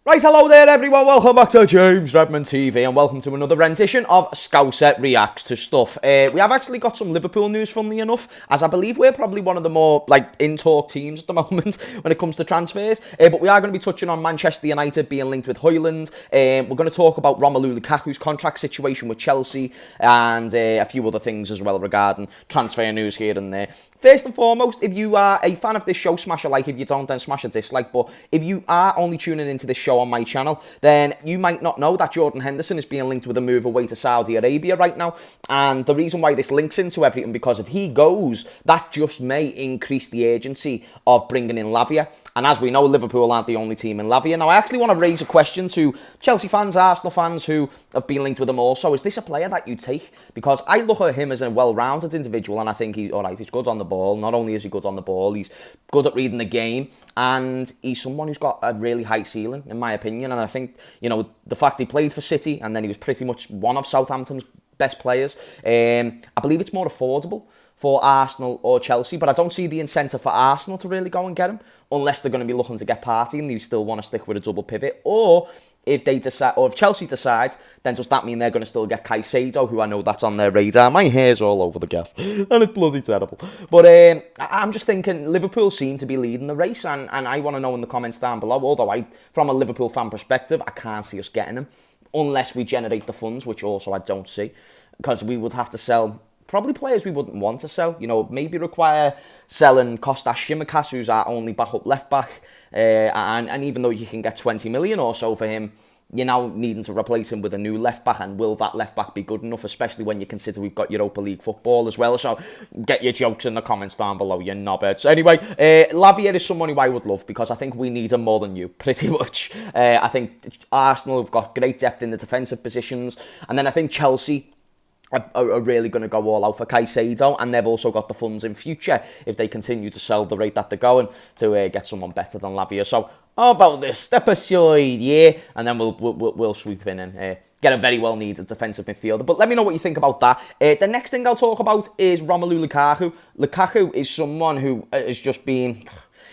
Right, hello there everyone, welcome back to James Redmond TV and welcome to another rendition of Scouser Reacts to Stuff. We have actually got some Liverpool news, funnily enough, as I believe we're probably one of the more in-talk teams at the moment when it comes to transfers. But we are going to be touching on Manchester United being linked with Højlund. We're going to talk about Romelu Lukaku's contract situation with Chelsea and a few other things as well regarding transfer news here and there. First and foremost, if you are a fan of this show, smash a like. If you don't, then smash a dislike. But if you are only tuning into this show on my channel, then you might not know that Jordan Henderson is being linked with a move away to Saudi Arabia right now. And the reason why this links into everything, because if he goes, that just may increase the urgency of bringing in Lavia. And as we know, Liverpool aren't the only team in Lavia. Now, I actually want to raise a question to Chelsea fans, Arsenal fans who have been linked with him also. Is this a player that you take? Because I look at him as a well-rounded individual and I think he's good on the ball. Not only is he good on the ball, he's good at reading the game. And he's someone who's got a really high ceiling, in my opinion. And I think, the fact he played for City and then he was pretty much one of Southampton's best players, I believe it's more affordable for Arsenal or Chelsea, but I don't see the incentive for Arsenal to really go and get him unless they're going to be looking to get Partey and they still want to stick with a double pivot. Or if they decide, or if Chelsea decides, then does that mean they're going to still get Caicedo, who I know that's on their radar? My hair's all over the gaff, and it's bloody terrible. But I'm just thinking Liverpool seem to be leading the race, and I want to know in the comments down below. Although from a Liverpool fan perspective, I can't see us getting him unless we generate the funds, which also I don't see, because we would have to sell probably players we wouldn't want to sell. Maybe require selling Kostas Tsimikas, who's our only backup left back, and even though you can get 20 million or so for him, you're now needing to replace him with a new left back, and will that left back be good enough, especially when you consider we've got Europa League football as well? So get your jokes in the comments down below, you knobheads. Anyway, Lavia is someone who I would love because I think we need him more than you, pretty much. I think Arsenal have got great depth in the defensive positions, and then I think Chelsea are really going to go all out for Caicedo, and they've also got the funds in future if they continue to sell the rate that they're going to get someone better than Lavia. So how about this? Step aside, yeah, and then we'll sweep in and get a very well needed defensive midfielder. But let me know what you think about that. The next thing I'll talk about is Romelu Lukaku. Lukaku is someone who has just been,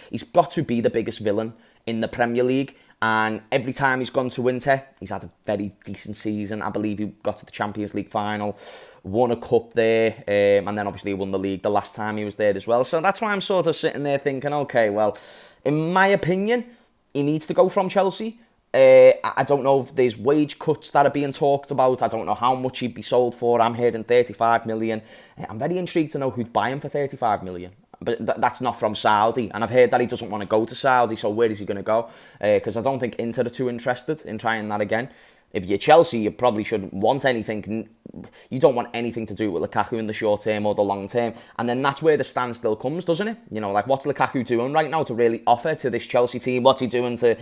he's got to be the biggest villain in the Premier League. And every time he's gone to Inter, he's had a very decent season. I believe he got to the Champions League final, won a cup there, and then obviously he won the league the last time he was there as well. So that's why I'm sort of sitting there thinking, okay, well, in my opinion, he needs to go from Chelsea. I don't know if there's wage cuts that are being talked about. I don't know how much he'd be sold for. I'm hearing 35 million. I'm very intrigued to know who'd buy him for 35 million. But that's not from Saudi, and I've heard that he doesn't want to go to Saudi, so where is he going to go? Because I don't think Inter are too interested in trying that again. If you're Chelsea, you probably shouldn't want anything. You don't want anything to do with Lukaku in the short term or the long term, and then that's where the standstill comes, doesn't it? What's Lukaku doing right now to really offer to this Chelsea team? What's he doing to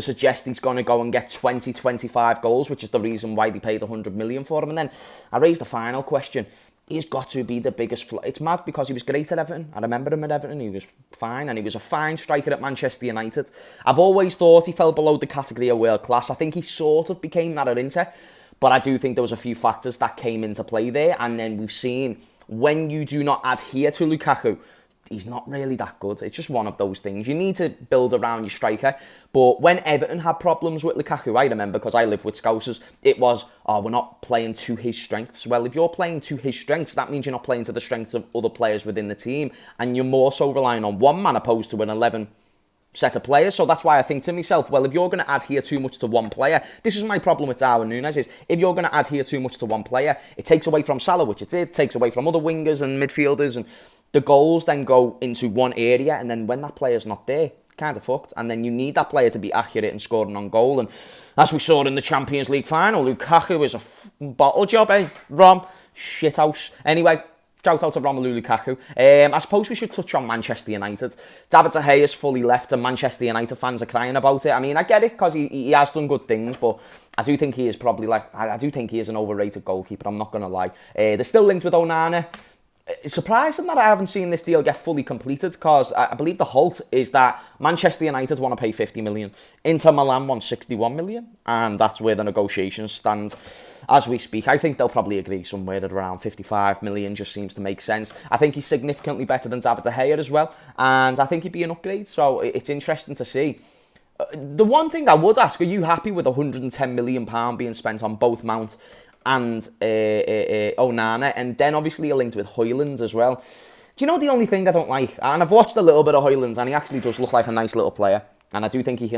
suggest he's going to go and get 20, 25 goals, which is the reason why they paid 100 million for him? And then I raised the final question. He's got to be the biggest. It's mad because he was great at Everton. I remember him at Everton. He was fine, and he was a fine striker at Manchester United. I've always thought he fell below the category of world class. I think he sort of became that at Inter, but I do think there was a few factors that came into play there. And then we've seen when you do not adhere to Lukaku, he's not really that good. It's just one of those things. You need to build around your striker. But when Everton had problems with Lukaku, I remember, because I live with Scousers, it was, we're not playing to his strengths. Well, if you're playing to his strengths, that means you're not playing to the strengths of other players within the team. And you're more so relying on one man opposed to an 11 set of players. So that's why I think to myself, well, if you're going to adhere too much to one player, this is my problem with Darwin Núñez, is if you're going to adhere too much to one player, it takes away from Salah, which it did, it takes away from other wingers and midfielders, and the goals then go into one area, and then when that player's not there, kind of fucked. And then you need that player to be accurate and scoring on goal. And as we saw in the Champions League final, Lukaku is a bottle job, eh? Rom, shithouse. Anyway, shout out to Romelu Lukaku. I suppose we should touch on Manchester United. David De Gea is fully left, and Manchester United fans are crying about it. I mean, I get it, because he has done good things, but I do think he is probably I do think he is an overrated goalkeeper, I'm not going to lie. They're still linked with Onana. It's surprising that I haven't seen this deal get fully completed, because I believe the halt is that Manchester United want to pay 50 million. Inter Milan want 61 million, and that's where the negotiations stand as we speak. I think they'll probably agree somewhere at around 55 million, just seems to make sense. I think he's significantly better than David De Gea as well, and I think he'd be an upgrade, so it's interesting to see. The one thing I would ask, are you happy with £110 million being spent on both Mount and Onana? And then obviously you're linked with Højlund as well. Do you know the only thing I don't like? And I've watched a little bit of Højlund, and he actually does look like a nice little player. And I do think he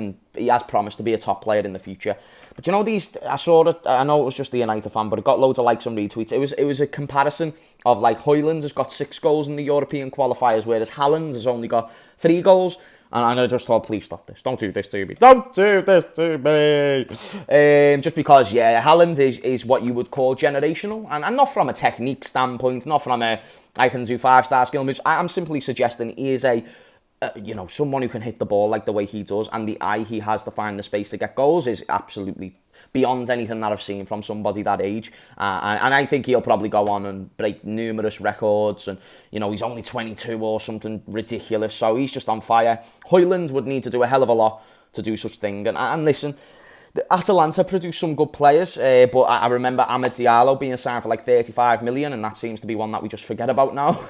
has promised to be a top player in the future. But you know, I saw it, I know it was just the United fan, but it got loads of likes and retweets. It was a comparison of like Højlund has got 6 goals in the European qualifiers, whereas Haaland has only got 3 goals. And I just thought, please stop this. Don't do this to me. Don't do this to me. Just because, yeah, Haaland is what you would call generational. And not from a technique standpoint, not from I can do 5-star skill moves. I'm simply suggesting he is someone who can hit the ball like the way he does. And the eye he has to find the space to get goals is absolutely beyond anything that I've seen from somebody that age. And I think he'll probably go on and break numerous records. And, he's only 22 or something ridiculous. So he's just on fire. Højlund would need to do a hell of a lot to do such thing. And listen, Atalanta produced some good players, but I remember Amad Diallo being signed for like 35 million, and that seems to be one that we just forget about now.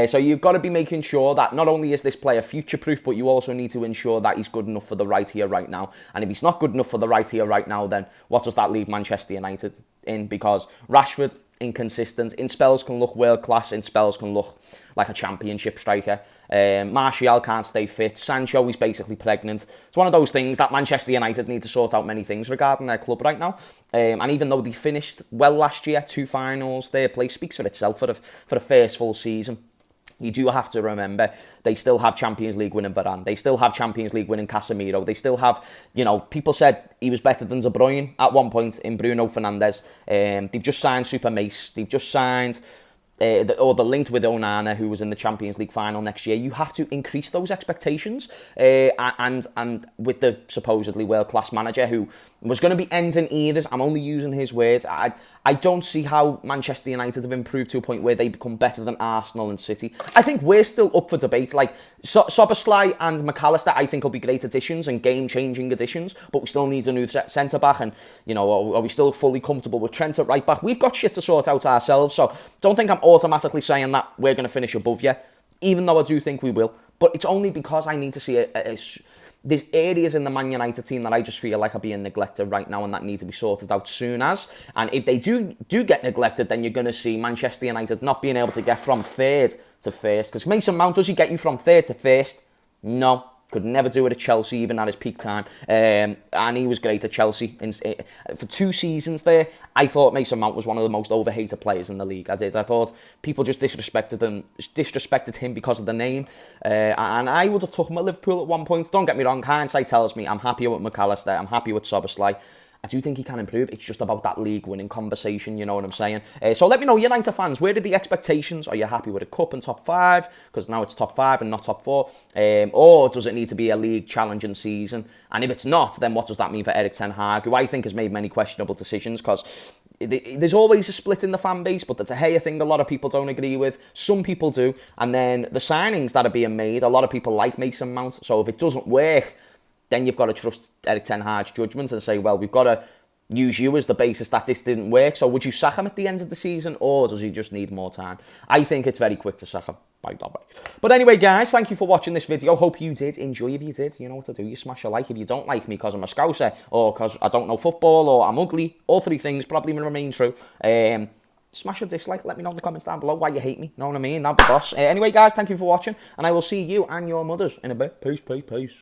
So you've got to be making sure that not only is this player future-proof, but you also need to ensure that he's good enough for the right here, right now. And if he's not good enough for the right here, right now, then what does that leave Manchester United in? Because Rashford, inconsistent, in spells can look world-class, in spells can look like a championship striker. Martial can't stay fit. Sancho is basically pregnant. It's one of those things that Manchester United need to sort out many things regarding their club right now. And even though they finished well last year, 2 finals, their play speaks for itself for the first full season. You do have to remember, they still have Champions League winning Varane. They still have Champions League winning Casemiro. They still have, people said he was better than De Bruyne at one point in Bruno Fernandes. They've just signed Super Mace. They've just signed... the linked with Onana, who was in the Champions League final next year. You have to increase those expectations, and with the supposedly world-class manager who was going to be ending ears, I'm only using his words, I don't see how Manchester United have improved to a point where they become better than Arsenal and City. I think we're still up for debate. Like, Szoboszlai and McAllister, I think will be great additions and game-changing additions, but we still need a new centre-back, and, are we still fully comfortable with Trent at right-back? We've got shit to sort out ourselves, so don't think I'm automatically saying that we're going to finish above you, even though I do think we will. But it's only because I need to see there's areas in the Man United team that I just feel like are being neglected right now and that need to be sorted out soon as. And if they do get neglected, then you're going to see Manchester United not being able to get from third to first. Because Mason Mount, does he get you from third to first? No. Could never do it at Chelsea, even at his peak time. And he was great at Chelsea. For 2 seasons there, I thought Mason Mount was one of the most overhated players in the league. I did. I thought people just disrespected him because of the name. And I would have took him at Liverpool at one point. Don't get me wrong, hindsight tells me I'm happier with McAllister. I'm happy with Szoboszlai. I do think he can improve. It's just about that league-winning conversation, you know what I'm saying? So let me know, United fans, where are the expectations? Are you happy with a cup and top 5? Because now it's top 5 and not top 4. Or does it need to be a league-challenging season? And if it's not, then what does that mean for Erik ten Hag, who I think has made many questionable decisions? Because there's always a split in the fan base, but the De Gea thing a lot of people don't agree with. Some people do. And then the signings that are being made, a lot of people like Mason Mount. So if it doesn't work, then you've got to trust Erik ten Hag's judgment and say, well, we've got to use you as the basis that this didn't work. So would you sack him at the end of the season, or does he just need more time? I think it's very quick to sack him. By the way. But anyway, guys, thank you for watching this video. Hope you did enjoy. If you did, you know what to do. You smash a like. If you don't like me because I'm a Scouser, or because I don't know football, or I'm ugly, all 3 things probably remain true. Smash a dislike. Let me know in the comments down below why you hate me. Know what I mean? That'd be boss. Anyway, guys, thank you for watching, and I will see you and your mothers in a bit. Peace, peace, peace.